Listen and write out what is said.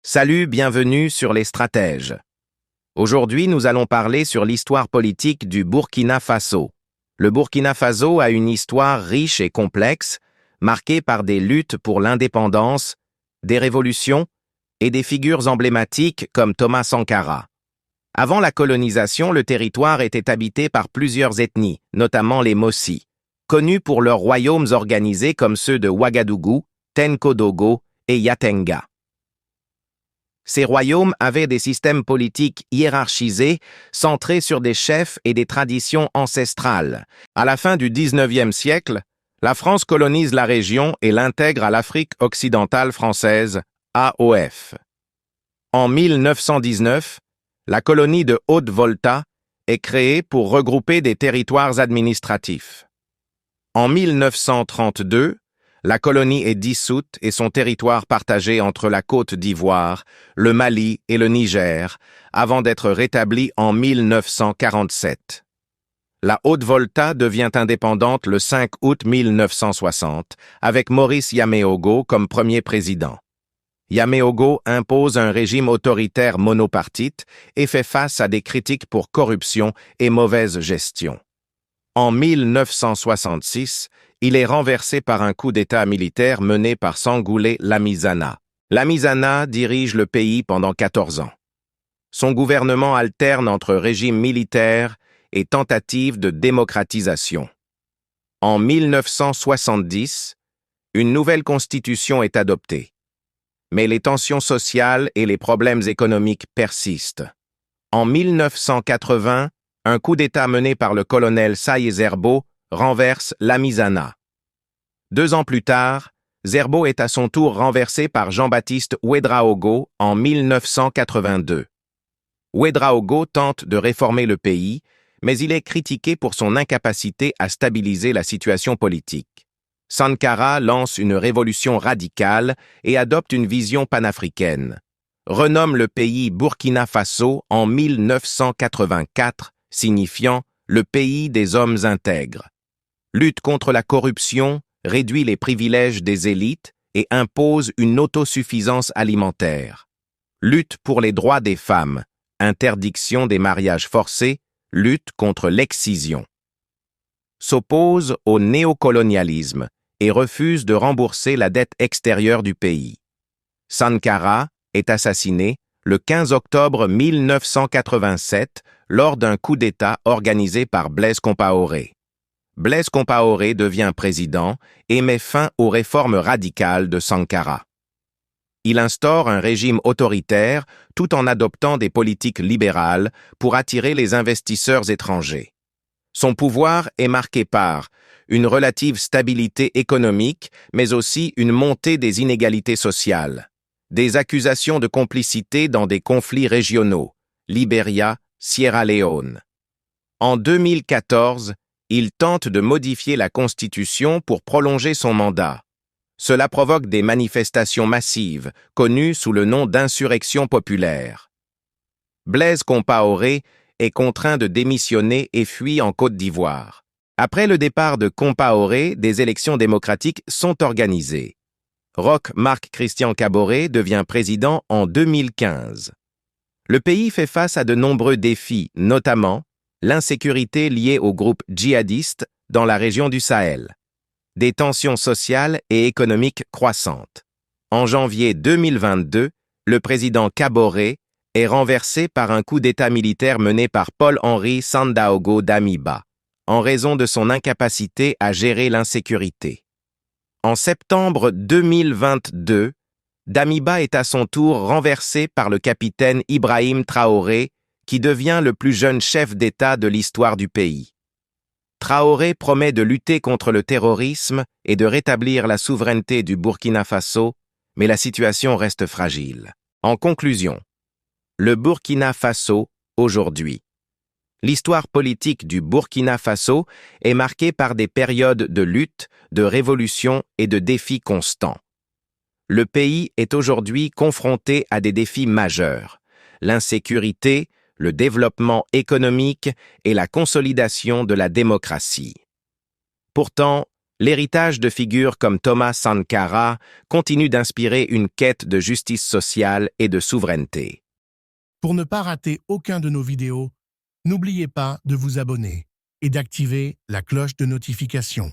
Salut, bienvenue sur Les Stratèges. Aujourd'hui, nous allons parler sur l'histoire politique du Burkina Faso. Le Burkina Faso a une histoire riche et complexe, marquée par des luttes pour l'indépendance, des révolutions et des figures emblématiques comme Thomas Sankara. Avant la colonisation, le territoire était habité par plusieurs ethnies, notamment les Mossi, connus pour leurs royaumes organisés comme ceux de Ouagadougou, Tenkodogo et Yatenga. Ces royaumes avaient des systèmes politiques hiérarchisés, centrés sur des chefs et des traditions ancestrales. À la fin du XIXe siècle, la France colonise la région et l'intègre à l'Afrique occidentale française, AOF. En 1919, la colonie de Haute-Volta est créée pour regrouper des territoires administratifs. En 1932, la colonie est dissoute et son territoire partagé entre la Côte d'Ivoire, le Mali et le Niger, avant d'être rétabli en 1947. La Haute-Volta devient indépendante le 5 août 1960, avec Maurice Yaméogo comme premier président. Yaméogo impose un régime autoritaire monopartite et fait face à des critiques pour corruption et mauvaise gestion. En 1966, il est renversé par un coup d'État militaire mené par Sangoulé Lamizana. Lamizana dirige le pays pendant 14 ans. Son gouvernement alterne entre régime militaire et tentative de démocratisation. En 1970, une nouvelle constitution est adoptée. Mais les tensions sociales et les problèmes économiques persistent. En 1980, un coup d'État mené par le colonel Saïd Zerbo renverse Lamizana. 2 ans plus tard, Zerbo est à son tour renversé par Jean-Baptiste Ouédraogo en 1982. Ouédraogo tente de réformer le pays, mais il est critiqué pour son incapacité à stabiliser la situation politique. Sankara lance une révolution radicale et adopte une vision panafricaine. Renomme le pays Burkina Faso en 1984, signifiant « le pays des hommes intègres ». Lutte contre la corruption, réduit les privilèges des élites et impose une autosuffisance alimentaire. Lutte pour les droits des femmes, interdiction des mariages forcés, lutte contre l'excision. S'oppose au néocolonialisme et refuse de rembourser la dette extérieure du pays. Sankara est assassiné le 15 octobre 1987 lors d'un coup d'État organisé par Blaise Compaoré. Blaise Compaoré devient président et met fin aux réformes radicales de Sankara. Il instaure un régime autoritaire tout en adoptant des politiques libérales pour attirer les investisseurs étrangers. Son pouvoir est marqué par une relative stabilité économique, mais aussi une montée des inégalités sociales, des accusations de complicité dans des conflits régionaux, Libéria, Sierra Leone. En 2014, il tente de modifier la Constitution pour prolonger son mandat. Cela provoque des manifestations massives, connues sous le nom d'insurrection populaire. Blaise Compaoré est contraint de démissionner et fuit en Côte d'Ivoire. Après le départ de Compaoré, des élections démocratiques sont organisées. Roch Marc Christian Kaboré devient président en 2015. Le pays fait face à de nombreux défis, notamment l'insécurité liée aux groupes djihadistes dans la région du Sahel, des tensions sociales et économiques croissantes. En janvier 2022, le président Kaboré est renversé par un coup d'État militaire mené par Paul-Henri Sandaogo Damiba, en raison de son incapacité à gérer l'insécurité. En septembre 2022, Damiba est à son tour renversé par le capitaine Ibrahim Traoré, qui devient le plus jeune chef d'État de l'histoire du pays. Traoré promet de lutter contre le terrorisme et de rétablir la souveraineté du Burkina Faso, mais la situation reste fragile. En conclusion, le Burkina Faso, aujourd'hui. L'histoire politique du Burkina Faso est marquée par des périodes de lutte, de révolution et de défis constants. Le pays est aujourd'hui confronté à des défis majeurs: l'insécurité, le développement économique et la consolidation de la démocratie. Pourtant, L'héritage de figures comme Thomas Sankara continue d'inspirer une quête de justice sociale et de souveraineté. Pour ne pas rater aucun de nos vidéos, n'oubliez pas de vous abonner et d'activer la cloche de notification.